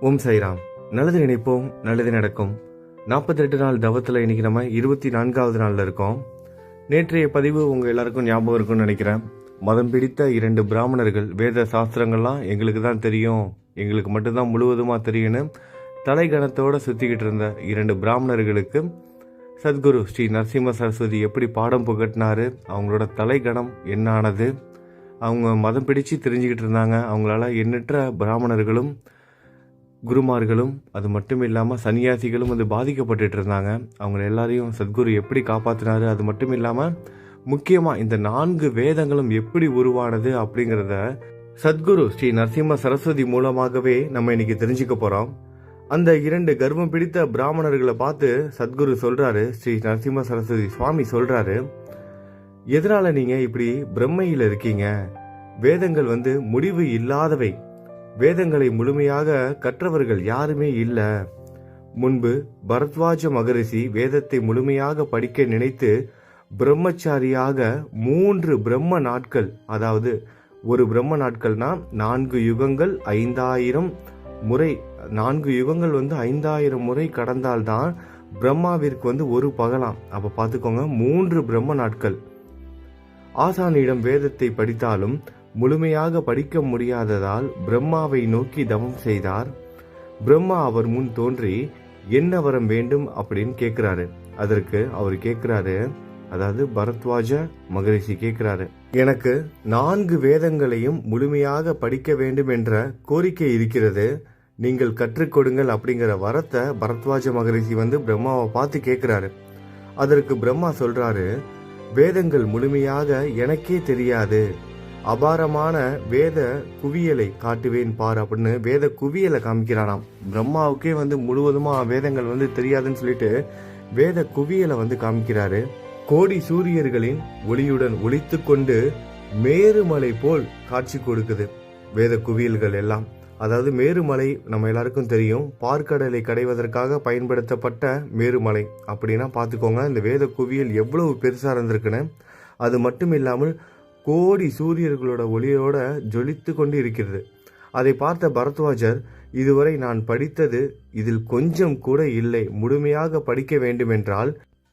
ஓம் சாய்ராம். நல்லது நினைப்போம், நல்லது நடக்கும். 48 நாள் தவத்தில் இன்னைக்கு நம்ம 24வது நாளில் இருக்கோம். நேற்றைய பதிவு உங்கள் எல்லாருக்கும் ஞாபகம் இருக்கும்னு நினைக்கிறேன். மதம் பிடித்த 2 பிராமணர்கள், வேத சாஸ்திரங்கள்லாம் எங்களுக்கு தான் தெரியும், எங்களுக்கு மட்டும்தான் முழுவதுமாக தெரியும்னு தலைகணத்தோடு சுற்றிக்கிட்டு இருந்த 2 பிராமணர்களுக்கு சத்குரு ஸ்ரீ நரசிம்ம சரஸ்வதி எப்படி பாடம் புகட்டினாரு, அவங்களோட தலைகணம் என்ன ஆனது, அவங்க மதம் பிடிச்சு தெரிஞ்சுக்கிட்டு இருந்தாங்க. அவங்களால எண்ணற்ற பிராமணர்களும் குருமார்களும் அது மட்டும் இல்லாமல் சன்னியாசிகளும் வந்து பாதிக்கப்பட்டுட்டு இருந்தாங்க. அவங்க எல்லாரையும் சத்குரு எப்படி காப்பாற்றினாரு, அது மட்டும் இல்லாமல் முக்கியமாக இந்த 4 வேதங்களும் எப்படி உருவானது அப்படிங்கிறத சத்குரு ஸ்ரீ நரசிம்ம சரஸ்வதி மூலமாகவே நம்ம இன்னைக்கு தெரிஞ்சுக்க போகிறோம். அந்த 2 கர்வம் பிடித்த பிராமணர்களை பார்த்து சத்குரு சொல்கிறாரு, ஸ்ரீ நரசிம்ம சரஸ்வதி சுவாமி சொல்கிறாரு, எதனால் நீங்கள் இப்படி பிரம்மையில் இருக்கீங்க? வேதங்கள் வந்து முடிவு இல்லாதவை, வேதங்களை முழுமையாக கற்றவர்கள் யாருமே இல்லை. முன்பு பரத்வாஜ மகரிஷி வேதத்தை முழுமையாக படிக்க நினைத்து பிரம்மச்சாரியாக 3 பிரம்ம நாட்கள், அதாவது ஒரு பிரம்ம நாட்கள்னா 4 யுகங்கள் 5000 முறை, 4 யுகங்கள் வந்து 5000 முறை கடந்தால்தான் பிரம்மாவிற்கு வந்து ஒரு பகலாம். அப்போ பார்த்துக்கோங்க, 3 பிரம்ம நாட்கள். ஆசானியிடம் வேதத்தை படித்தாலும் முழுமையாக படிக்க முடியாததால் பிரம்மாவை நோக்கி தவம் செய்தார். பிரம்மா அவர் முன் தோன்றி என்ன வரம் வேண்டும் அப்படின்னு கேட்கிறாரு. அதற்கு அவர் கேட்கிறாரு, அதாவது பரத்வாஜ மகரிஷி கேட்கிறாரு, எனக்கு 4 வேதங்களையும் முழுமையாக படிக்க வேண்டும் என்ற கோரிக்கை இருக்கிறது, நீங்கள் கற்றுக் கொடுங்கள் அப்படிங்கிற வரத்தை பரத்வாஜ மகரிஷி வந்து பிரம்மாவை பார்த்து கேட்கிறாரு. அதற்கு பிரம்மா சொல்றாரு, வேதங்கள் முழுமையாக எனக்கே தெரியாது, அபாரமான வேத குவியலை காட்டுவேன் பார் அப்படின்னு வேத குவியலை காமிக்கிறானாம். பிரம்மாவுக்கே வந்து முழுவதுமா வேதங்கள் வந்து தெரியாதுன்னு சொல்லிட்டு வேத குவியலை வந்து காமிக்கிறாரு. கோடி சூரியர்களின் ஒளியுடன் ஒளித்து கொண்டு மேருமலை போல் காட்சி கொடுக்குது வேத குவியல்கள் எல்லாம். அதாவது மேருமலை நம்ம எல்லாருக்கும் தெரியும், பார்க்கடலை கடைவதற்காக பயன்படுத்தப்பட்ட மேருமலை. அப்படின்னா பார்த்துக்கோங்க இந்த வேத குவியல் எவ்வளவு பெருசாக இருந்திருக்குன்னு. அது மட்டும் இல்லாமல் கோடி சூரியர்களோட ஒளியோட ஜொலித்து கொண்டு இருக்கிறது. அதை பார்த்த பரத்வாஜர், இதுவரை நான் படித்தது இதில் கொஞ்சம் கூட இல்லை, முழுமையாக படிக்க வேண்டுமென்றால்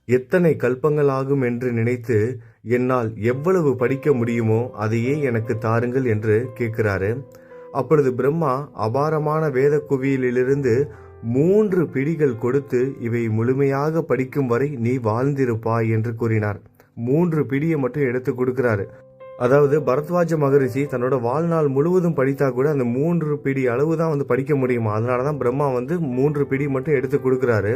எத்தனை கல்பங்கள் ஆகும் என்று நினைத்து என்னால் எவ்வளவு படிக்க முடியுமோ அதையே எனக்கு தாருங்கள் என்று கேட்கிறாரு. அப்பொழுது பிரம்மா அபாரமான வேத குவியலிலிருந்து 3 பிடிகள் கொடுத்து இவை முழுமையாக படிக்கும் வரை நீ வாழ்ந்திருப்பாய் என்று கூறினார். 3 பிடியை மட்டும் எடுத்து கொடுக்கிறாரு. அதாவது பரத்வாஜ மகரிஷி தன்னோட வாழ்நாள் முழுவதும் படித்தா கூட அந்த 3 பிடி அளவு தான் வந்து படிக்க முடியுமா. அதனால தான் பிரம்மா வந்து 3 பிடி மட்டும் எடுத்து கொடுக்குறாரு.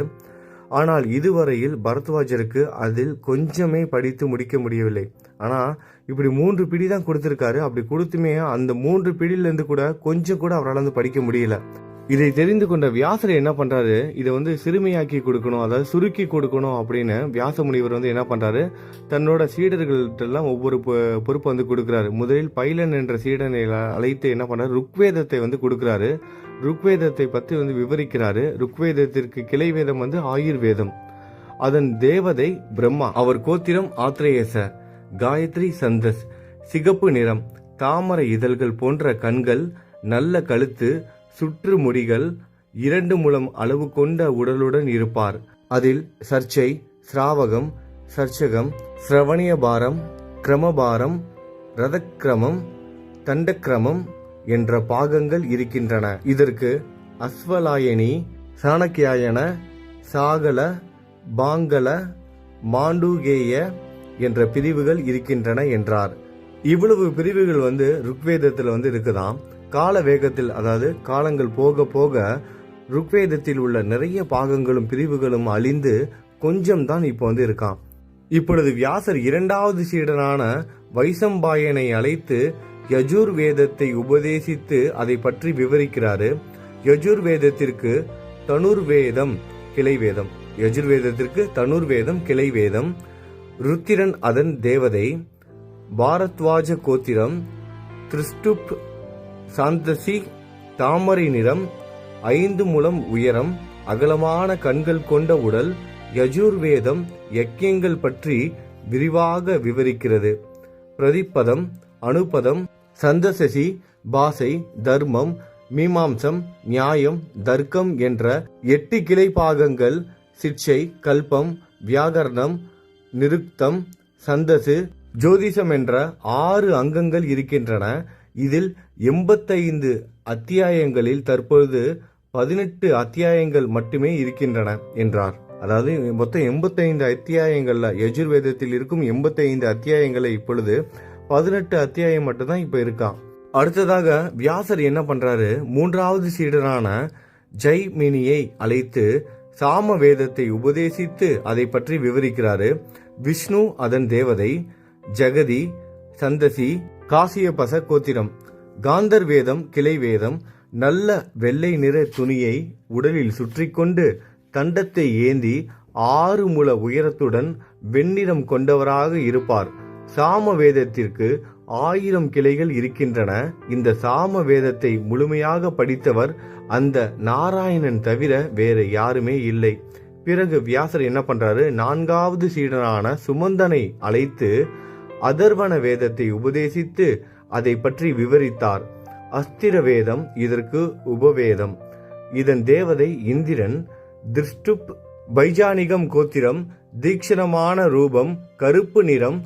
ஆனால் இதுவரையில் பரத்வாஜருக்கு அதில் கொஞ்சமே படித்து முடிக்க முடியவில்லை. ஆனால் இப்படி 3 பிடி தான் கொடுத்துருக்காரு. அப்படி கொடுத்துமே அந்த 3 பிடியிலேருந்து கூட கொஞ்சம் கூட அவரால் வந்து படிக்க முடியல. இதை தெரிந்து கொண்ட வியாசர் என்ன பண்றாரு, இதை வந்து சிறுமையாக்கி கொடுக்கணும், அதாவது சுருக்கி கொடுக்கணும் அப்படின்னு வியாச முனிவர் வந்து என்ன பண்றாரு, தன்னோட சீடர்கள்ட்டெல்லாம் ஒவ்வொரு பொறுப்பு வந்து கொடுக்குறாரு. முதலில் பைலன் என்ற சீடனை அழைத்து என்ன பண்றாரு, ருக்வேதத்தை வந்து கொடுக்குறாரு. ருக்வேதத்தை பற்றி வந்து விவரிக்கிறாரு. ருக்வேதத்திற்கு கிளை வேதம் வந்து ஆயுர்வேதம், அதன் தேவதை பிரம்மா, அவர் கோத்திரம் ஆத்ரேயச, காயத்ரி சந்தஸ், சிகப்பு நிறம், தாமரை இதழ்கள் போன்ற கண்கள், நல்ல கழுத்து, சுற்று முடிகள், 2 முழம் அளவு கொண்ட உடலுடன் இருப்பார். அதில் சர்ச்சை, சிராவகம், சர்ச்சகம், சிரவணியபாரம், கிரமபாரம், ரதக்கிரமம், தண்டக்கிரமம் என்ற பாகங்கள் இருக்கின்றன. இதற்கு அஸ்வலாயனி, சாணக்கியாயன, சாகல, பாங்கல, மாண்டூகேய என்ற பிரிவுகள் இருக்கின்றன என்றார். இவ்வளவு பிரிவுகள் வந்து ருக்வேதத்தில் வந்து இருக்குதாம். கால வேகத்தில், அதாவது காலங்கள் போக போக ருக்வேதத்தில் உள்ள நிறைய பாகங்களும் பிரிவுகளும் அழிந்து கொஞ்சம் தான் இப்போ வந்து இருக்கான். இப்பொழுது வியாசர் 2வது சீடனான வைசம்பாயனை அழைத்து யஜுர்வேதத்தை உபதேசித்து அதை பற்றி விவரிக்கிறாரு. யஜுர்வேதத்திற்கு தனுர்வேதம் கிளை வேதம், யஜுர்வேதத்திற்கு தனுர்வேதம் கிளை வேதம், ருத்திரன் அதன் தேவதை, பாரத்வாஜ கோத்திரம், திருஷ்டுப் சாந்தசி, தாமரை நிறம், 5 முழம் உயரம், அகலமான கண்கள் கொண்ட உடல். யஜுர்வேதம் யக்கியங்கள் பற்றி விரிவாக விவரிக்கிறது. பிரதிப்பதம், அனுபதம், சந்தசசி, பாசை, தர்மம், மீமாம்சம், நியாயம், தர்க்கம் என்ற 8 கிளை பாகங்கள், சிட்சை, கல்பம், வியாகரணம், நிருக்தம், சந்தசு, ஜோதிஷம் என்ற 6 அங்கங்கள் இருக்கின்றன. இதில் 85 அத்தியாயங்களில் தற்பொழுது 18 அத்தியாயங்கள் மட்டுமே இருக்கின்றன என்றார். அதாவது மொத்தம் 85 அத்தியாயங்கள்ல யஜுர்வேதத்தில் இருக்கும் 85 அத்தியாயங்களை இப்பொழுது 18 அத்தியாயம் மட்டும்தான் இப்ப இருக்கான். அடுத்ததாக வியாசர் என்ன பண்றாரு, 3வது சீடரான ஜெய்மினியை அழைத்து சாம வேதத்தை உபதேசித்து அதை பற்றி விவரிக்கிறாரு. விஷ்ணு அதன் தேவதை, ஜெகதி, சந்தசி, காசியபச கோத்திரம், காந்தர் வேதம் கிளை வேதம், நல்ல வெள்ளை நிற துணியை உடலில் சுற்றி கொண்டு தண்டத்தை ஏந்தி 6 முழ உயரத்துடன் வெண்ணிறம் கொண்டவராக இருப்பார். சாம வேதத்திற்கு 1000 கிளைகள் இருக்கின்றன. இந்த சாம வேதத்தை முழுமையாக படித்தவர் அந்த நாராயணன் தவிர வேற யாருமே இல்லை. பிறகு வியாசர் என்ன பண்றாரு, 4வது சீடனான சுமந்தனை அழைத்து அதர்வண வேதத்தை உபதேசித்து அதை பற்றி விவரித்தார். அஸ்திர வேதம் இதற்கு உபவேதம். இதன் தேவதை இந்திரன். திருஷ்டுப் பைஜானிகம் கோத்திரம், தீக்ஷணமான ரூபம், கருப்பு நிறம்,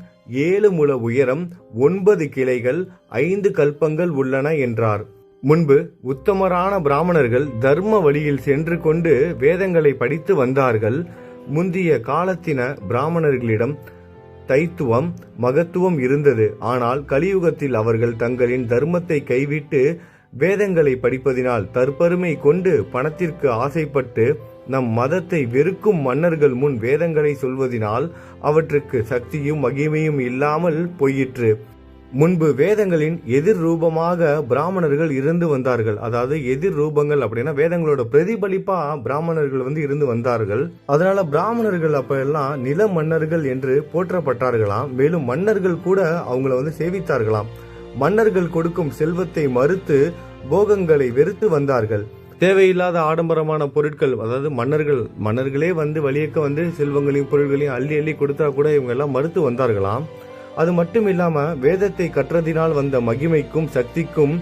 7 முழ உயரம், 9 கிளைகள், 5 கல்பங்கள் உள்ளன என்றார். முன்பு உத்தமரான பிராமணர்கள் தர்ம வழியில் சென்று கொண்டு வேதங்களை படித்து வந்தார்கள். முந்திய காலத்தின பிராமணர்களிடம் தைத்துவம், மகத்துவம் இருந்தது. ஆனால் கலியுகத்தில் அவர்கள் தங்களின் தர்மத்தை கைவிட்டு வேதங்களை படிப்பதினால் தற்பெருமை கொண்டு பணத்திற்கு ஆசைப்பட்டு நம் மதத்தை வெறுக்கும் மன்னர்கள் முன் வேதங்களை சொல்வதினால் அவற்றுக்கு சக்தியும் மகிமையும் இல்லாமல் போயிற்று. முன்பு வேதங்களின் எதிர் ரூபமாக பிராமணர்கள் இருந்து வந்தார்கள். அதாவது எதிர் ரூபங்கள் அப்படின்னா வேதங்களோட பிரதிபலிப்பா பிராமணர்கள் இருந்து வந்தார்கள். அதனால பிராமணர்கள் அப்ப எல்லாம் நில மன்னர்கள் என்று போற்றப்பட்டார்களாம். மேலும் மன்னர்கள் கூட அவங்கள சேவித்தார்களாம். மன்னர்கள் கொடுக்கும் செல்வத்தை மறுத்து போகங்களை வெறுத்து வந்தார்கள். தேவையில்லாத ஆடம்பரமான பொருட்கள், அதாவது மன்னர்களே வழியக்க செல்வங்களையும் பொருட்களையும் அள்ளி அள்ளி கொடுத்தா கூட இவங்க எல்லாம் மறுத்து வந்தார்களாம். அது மட்டும் இல்லாம வேதத்தை கற்றதினால் வந்த மகிமைக்கும் சக்திக்கும்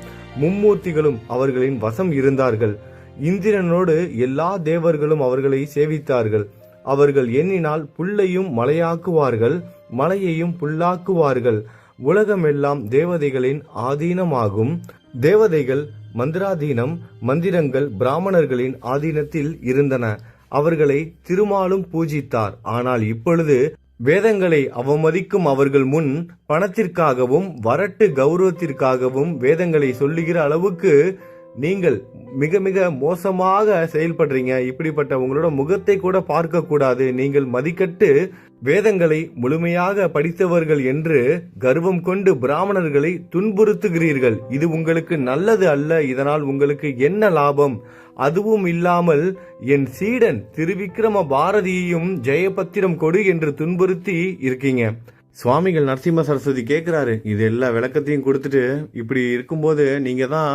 மும்மூர்த்திகளும் அவர்களின் வசம் இருந்தார்கள். இந்திரனோடு எல்லா தேவர்களும் அவர்களை சேவித்தார்கள். அவர்கள் எண்ணினால் புல்லையும் மலையாக்குவார்கள், மலையையும் புல்லாக்குவார்கள். உலகமெல்லாம் தேவதைகளின் ஆதீனமாகும். தேவதைகள் மந்திராதீனம், மந்திரங்கள் பிராமணர்களின் ஆதீனத்தில் இருந்தன. அவர்களை திருமாலும் பூஜித்தார். ஆனால் இப்பொழுது வேதங்களை அவமதிக்கும் அவர்கள் முன் பணத்திற்காகவும் வரட்டு கௌரவத்திற்காகவும் வேதங்களை சொல்லுகிற அளவுக்கு நீங்கள் மிக மிக மோசமாக செயல்படுறீங்க. இப்படிப்பட்ட உங்களோட முகத்தை கூட பார்க்க கூடாது. நீங்கள் மதிக்கட்டு வேதங்களை முழுமையாக படித்தவர்கள் என்று கர்வம் கொண்டு பிராமணர்களை துன்புறுத்துகிறீர்கள். இது உங்களுக்கு நல்லது அல்ல. இதனால் உங்களுக்கு என்ன லாபம்? அதுவும் இல்லாமல் என் சீடன் திருவிக்கிரம பாரதியையும் ஜெயபத்திரம் கொடு என்று துன்புறுத்தி இருக்கீங்க. சுவாமிகள் நரசிம்ம சரஸ்வதி கேட்கிறாரு, இது எல்லா விளக்கத்தையும் கொடுத்துட்டு இப்படி இருக்கும்போது நீங்க தான்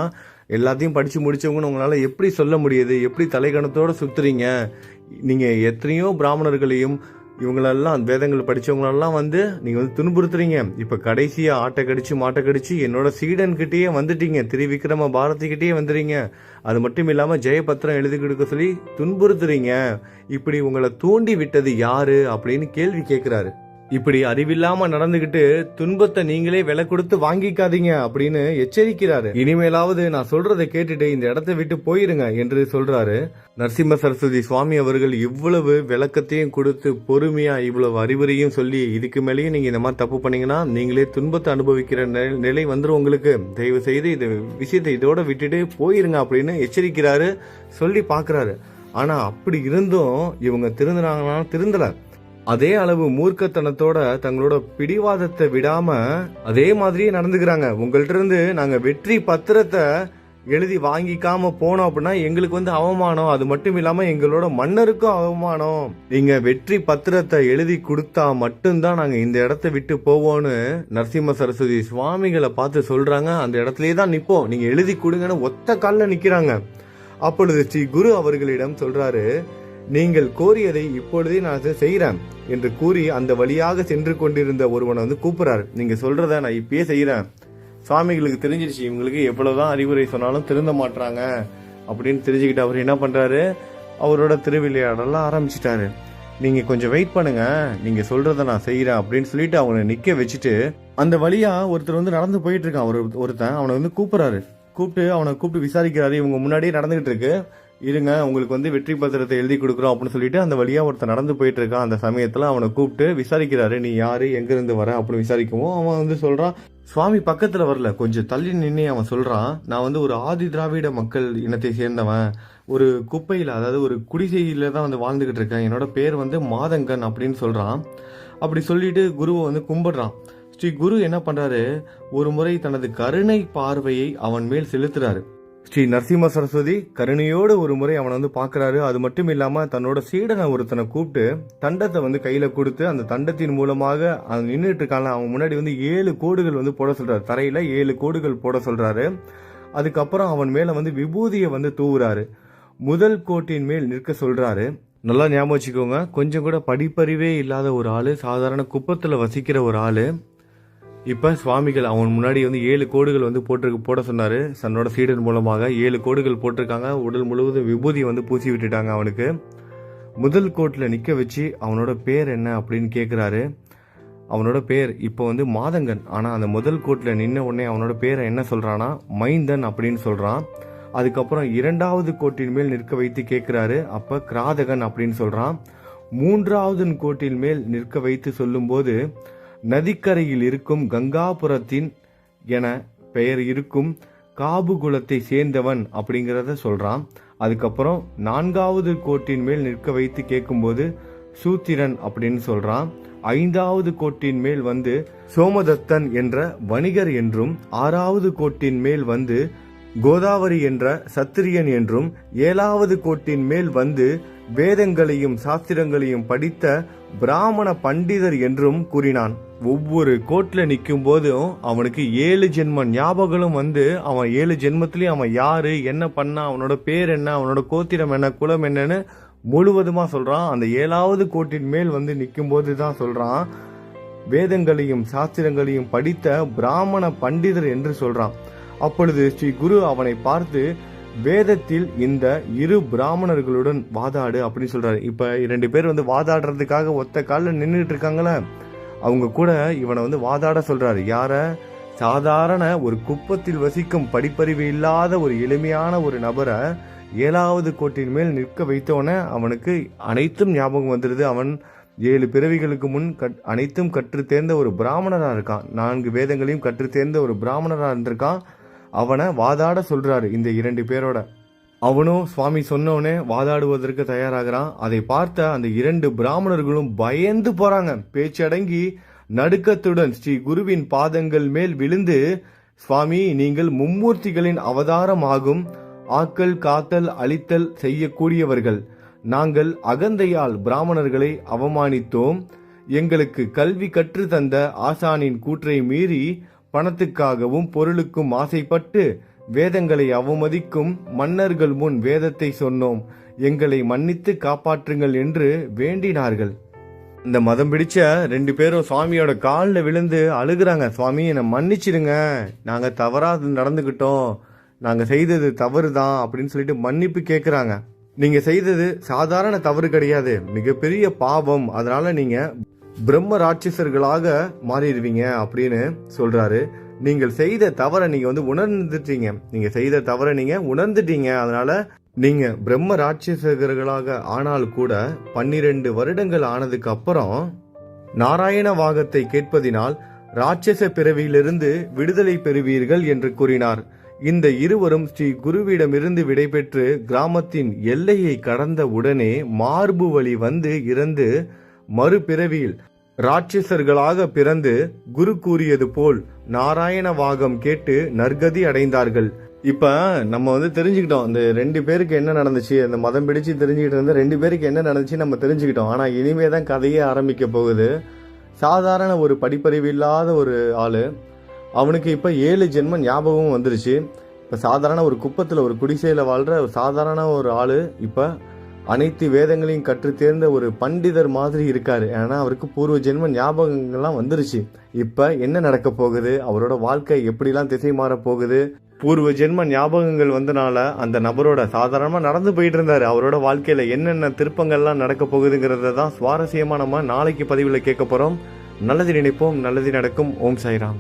எல்லாத்தையும் படிச்சு முடிச்சவங்கன்னு உங்களால எப்படி சொல்ல முடியுது? எப்படி தலைகணத்தோட சுத்துறீங்க? நீங்க எத்தனையோ பிராமணர்களையும் இவங்களெல்லாம் வேதங்கள் படிச்சவங்களெல்லாம் நீங்க துன்புறுத்துறீங்க. இப்ப கடைசியா ஆட்டை கடிச்சு மாட்டை கடிச்சு என்னோட சீடன் கிட்டேயே வந்துட்டீங்க, திருவிக்கிரம பாரதி கிட்டேயே வந்துறீங்க. அது மட்டும் இல்லாம ஜெயபத்திரம் எழுதி கொடுக்க சொல்லி துன்புறுத்துறீங்க. இப்படி உங்களை தூண்டி விட்டது யாரு அப்படின்னு கேள்வி கேட்கிறாரு. இப்படி அறிவில்லாம நடந்துகிட்டு துன்பத்தை நீங்களே விலை கொடுத்து வாங்கிக்காதீங்க அப்படின்னு எச்சரிக்கிறாரு. இனிமேலாவது நான் சொல்றதை கேட்டுட்டு இந்த இடத்தை விட்டு போயிருங்க என்று சொல்றாரு. நரசிம்ம சரஸ்வதி சுவாமி அவர்கள் இவ்வளவு விளக்கத்தையும் கொடுத்து பொறுமையா இவ்வளவு அறிவுரையும் சொல்லி இதுக்கு மேலேயும் நீங்க இந்த மாதிரி தப்பு பண்ணீங்கன்னா நீங்களே துன்பத்தை அனுபவிக்கிற நிலை வந்துடும் உங்களுக்கு. தயவு செய்து இந்த விஷயத்தை இதோட விட்டுட்டு போயிருங்க அப்படின்னு எச்சரிக்கிறாரு, சொல்லி பாக்குறாரு. ஆனா அப்படி இருந்தும் இவங்க திருந்தினாங்கன்னா திருந்தல. அதே அளவு மூர்க்கத்தனத்தோட தங்களோட பிடிவாதத்தை விடாம அதே மாதிரியே நடந்துக்கிறாங்க. உங்கள்ட்ட இருந்து நாங்க வெற்றி பத்திரத்தை எழுதி வாங்கிக்காம போனோம் அப்படின்னா எங்களுக்கு அவமானம். அது மட்டும் இல்லாம எங்களோட மன்னருக்கும் அவமானம். நீங்க வெற்றி பத்திரத்தை எழுதி கொடுத்தா மட்டும்தான் நாங்க இந்த இடத்த விட்டு போவோம்னு நரசிம்ம சரஸ்வதி சுவாமிகளை பார்த்து சொல்றாங்க. அந்த இடத்துலயே தான் நிப்போம், நீங்க எழுதி கொடுங்கன்னு ஒத்த கால்ல நிக்கிறாங்க. அப்பொழுது ஸ்ரீ குரு அவர்களிடம் சொல்றாரு, நீங்கள் கோரியதை இப்பொழுதே நான் செய்யறேன் என்று கூறி அந்த வழியாக சென்று கொண்டிருந்த ஒருவனை கூப்பிடுறாரு. நீங்க சொல்றத நான் இப்பயே செய்யறேன், சுவாமிகளுக்கு தெரிஞ்சிருச்சு இவங்களுக்கு எவ்வளவுதான் அறிவுரை சொன்னாலும் திருந்த மாட்டாங்க அப்படின்னு தெரிஞ்சுக்கிட்டு அவர் என்ன பண்றாரு, அவரோட திருவிளையாடலாம் ஆரம்பிச்சிட்டாரு. நீங்க கொஞ்சம் வெயிட் பண்ணுங்க, நீங்க சொல்றத நான் செய்யறேன் அப்படின்னு சொல்லிட்டு அவனை நிக்க வச்சுட்டு அந்த வழியா ஒருத்தர் வந்து நடந்து போயிட்டு இருக்கான். ஒருத்தன் அவனை வந்து கூப்பிட்டு விசாரிக்கிறாரு. இவங்க முன்னாடியே நடந்துகிட்டு இருக்கு. இருங்க, உங்களுக்கு வந்து வெற்றி பத்திரத்தை எழுதி கொடுக்குறோம் அப்படின்னு சொல்லிட்டு அந்த வழியா ஒருத்தர் நடந்து போயிட்டு இருக்கான். அந்த சமயத்துல அவனை கூப்பிட்டு விசாரிக்கிறாரு, நீ யாரு, எங்க இருந்து வர அப்படின்னு விசாரிக்கவும் அவன் வந்து சொல்றான், சுவாமி பக்கத்துல வரல, கொஞ்சம் தள்ளி நின்று அவன் சொல்றான், நான் வந்து ஒரு ஆதி திராவிட மக்கள் இனத்தை சேர்ந்தவன், ஒரு குப்பையில, அதாவது ஒரு குடிசையில தான் வந்து வாழ்ந்துகிட்டு இருக்கேன், என்னோட பேர் வந்து மாதங்கன் அப்படின்னு சொல்றான். அப்படி சொல்லிட்டு குருவை வந்து கும்பிடுறான். ஸ்ரீ குரு என்ன பண்றாரு, ஒரு முறை தனது கருணை பார்வையை அவன் மேல் செலுத்துறாரு. ஸ்ரீ நரசிம்ம சரஸ்வதி கருணையோடு ஒரு முறை அவனை வந்து பாக்குறாரு. அது மட்டும் இல்லாம தன்னோட சீடனை ஒருத்தனை கூப்பிட்டு தண்டத்தை வந்து கையில கொடுத்து அந்த தண்டத்தின் மூலமாக நின்றுட்டு இருக்காங்க அவன் முன்னாடி வந்து 7 கோடுகள் வந்து போட சொல்றாரு. தரையில 7 கோடுகள் போட சொல்றாரு. அதுக்கப்புறம் அவன் மேல வந்து விபூதியை வந்து தூவுறாரு. முதல் கோட்டின் மேல் நிற்க சொல்றாரு. நல்லா ஞாபகம் வச்சுக்கோங்க, கொஞ்சம் கூட படிப்பறிவே இல்லாத ஒரு ஆளு, சாதாரண குப்பத்துல வசிக்கிற ஒரு ஆளு. இப்ப சுவாமிகள் அவன் முன்னாடி வந்து 7 கோடுகள் வந்து போட சொன்னாரு. தன்னோட சீடன் மூலமாக 7 கோடுகள் போட்டிருக்காங்க. உடல் முழுவதும் விபூதி வந்து பூசி விட்டுட்டாங்க அவனுக்கு. முதல் கோட்ல நிக்க வச்சு அவனோட பேர் என்ன அப்படின்னு கேக்குறாரு. அவனோட பேர் இப்ப வந்து மாதங்கன். ஆனா அந்த முதல் கோட்ல நின்ன உடனே அவனோட பேரை என்ன சொல்றானா, மைந்தன் அப்படின்னு சொல்றான். அதுக்கப்புறம் 2வது கோட்டின் மேல் நிற்க வைத்து கேட்கிறாரு. அப்ப கிராதகன் அப்படின்னு சொல்றான். 3வது கோட்டின் மேல் நிற்க வைத்து சொல்லும் போது நதிக்கரையில் இருக்கும் கங்காபுரத்தின் என பெயர் இருக்கும் காபு குலத்தை சேர்ந்தவன் அப்படிங்கிறத சொல்றான். அதுக்கப்புறம் 4வது கோட்டின் மேல் நிற்க வைத்து கேட்கும்போது சூத்திரன் அப்படின்னு சொல்றான். 5வது கோட்டின் மேல் வந்து சோமதத்தன் என்ற வணிகர் என்றும், 6வது கோட்டின் மேல் வந்து கோதாவரி என்ற சத்திரியன் என்றும், 7வது கோட்டின் மேல் வந்து வேதங்களையும் சாஸ்திரங்களையும் படித்த பிராமண பண்டிதர் என்றும் கூறினான். ஒவ்வொரு கோட்ல நிற்கும் போதும் அவனுக்கு 7 ஜென்ம ஞாபகங்களும் வந்து அவன் 7 ஜென்மத்திலயும் அவன் யாரு, என்ன பண்ணா, அவனோட பேர் என்ன, அவனோட கோத்திரம் என்ன, குலம் என்னன்னு முழுவதுமா சொல்றான். அந்த 7வது கோட்டின் மேல் வந்து நிற்கும் போது தான் சொல்றான், வேதங்களையும் சாஸ்திரங்களையும் படித்த பிராமண பண்டிதர் என்று சொல்றான். அப்பொழுது ஸ்ரீ குரு அவனை பார்த்து, வேதத்தில் இந்த 2 பிராமணர்களுடன் வாதாடு அப்படின்னு சொல்றாரு. இப்ப 2 பேர் வந்து வாதாடுறதுக்காக ஒத்த காலில் நின்றுட்டு இருக்காங்களே, அவங்க கூட இவனை வந்து வாதாட சொல்றாரு. யார, சாதாரண ஒரு குப்பத்தில் வசிக்கும் படிப்பறிவு இல்லாத ஒரு எளிமையான ஒரு நபரை 7வது கோட்டின் மேல் நிற்க வைத்தவன அவனுக்கு அனைத்தும் ஞாபகம் வந்துடுது. அவன் 7 பிறவிகளுக்கு முன் அனைத்தும் கற்று தேர்ந்த ஒரு பிராமணரா இருக்கான். 4 வேதங்களையும் கற்று தேர்ந்த ஒரு பிராமணரா இருந்திருக்கான். அவனை வாதாட சொல்றாரு இந்த 2 பேரோட. அவனும் சுவாமி சொன்னவனே வாதாடுவதற்கு தயாராகிறான். அதை பார்த்த அந்த 2 பிராமணர்களும் பயந்து போறாங்க. பேச்சடங்கி நடுக்கத்துடன் ஸ்ரீ குருவின் பாதங்கள் மேல் விழுந்து, சுவாமி, நீங்கள் மும்மூர்த்திகளின் அவதாரம் ஆகும், ஆக்கல் காத்தல் அழித்தல் செய்யக்கூடியவர்கள். நாங்கள் அகந்தையால் பிராமணர்களை அவமானித்தோம். எங்களுக்கு கல்வி கற்று தந்த ஆசானின் கூற்றை மீறி பணத்துக்காகவும் பொருளுக்கும் ஆசைப்பட்டு வேதங்களை அவமதிக்கும் மன்னர்கள் முன் வேதத்தை சொன்னோம். எங்களை மன்னித்து காப்பாற்றுங்கள் என்று வேண்டினார்கள். இந்த மதம் பிடிச்ச 2 பேரும் சுவாமியோட காலில் விழுந்து அழுகுறாங்க. சுவாமி, என்னை மன்னிச்சிடுங்க, நாங்க தவறா நடந்துகிட்டோம், நாங்க செய்தது தவறு தான் அப்படின்னு சொல்லிட்டு மன்னிப்பு கேட்கிறாங்க. நீங்க செய்தது சாதாரண தவறு கிடையாது, மிகப்பெரிய பாவம், அதனால நீங்க பிரம்ம ராட்சசர்களாக மாறிடுவீங்க அப்படின்னு சொல்றாரு. நீங்கள் செய்த தவறை நீங்க வந்து உணர்ந்துட்டீங்க, நீங்க செய்த தவறை நீங்க உணர்ந்துட்டீங்க, அதனால நீங்க பிரம்ம ராட்சசர்களாக ஆனால் கூட 12 வருடங்கள் ஆனதுக்கு அப்புறம் நாராயண வாகத்தை கேட்பதினால் ராட்சச பிறவியிலிருந்து விடுதலை பெறுவீர்கள் என்று கூறினார். இந்த இருவரும் ஸ்ரீ குருவிடமிருந்து விடைபெற்று கிராமத்தின் எல்லையை கடந்த உடனே மார்பு வலி வந்து இறந்து மறுபிறவியில் ராட்சசர்களாக பிறந்து குரு கூறியது போல் நாராயண வாகம் கேட்டு நற்கதி அடைந்தார்கள். இப்ப நம்ம வந்து தெரிஞ்சுக்கிட்டோம் இந்த 2 பேருக்கு என்ன நடந்துச்சு, அந்த மதம் பிடிச்சு தெரிஞ்சுக்கிட்டு இருந்த 2 பேருக்கு என்ன நடந்துச்சு நம்ம தெரிஞ்சுக்கிட்டோம். ஆனா இனிமே தான் கதையே ஆரம்பிக்க போகுது. சாதாரண ஒரு படிப்பறிவு இல்லாத ஒரு ஆளு, அவனுக்கு இப்ப 7 ஜென்ம ஞாபகமும் வந்துருச்சு. இப்ப சாதாரண ஒரு குப்பத்துல ஒரு குடிசையில வாழ்ற ஒரு சாதாரண ஒரு ஆளு இப்ப அனைத்து வேதங்களையும் கற்று தேர்ந்த ஒரு பண்டிதர் மாதிரி இருக்காரு. ஏன்னா அவருக்கு பூர்வ ஜென்ம ஞாபகங்கள்லாம் வந்துருச்சு. இப்ப என்ன நடக்க போகுது, அவரோட வாழ்க்கை எப்படிலாம் திசை மாற போகுது, பூர்வ ஜென்ம ஞாபகங்கள் வந்தனால அந்த நபரோட சாதாரணமா நடந்து போயிட்டு இருந்தாரு, அவரோட வாழ்க்கையில என்னென்ன திருப்பங்கள்லாம் நடக்க போகுதுங்கிறத தான் சுவாரஸ்யமா நம்ம நாளைக்கு பதிவில் கேட்க போறோம். நல்லது நினைப்போம், நல்லது நடக்கும். ஓம் சாய்ராம்.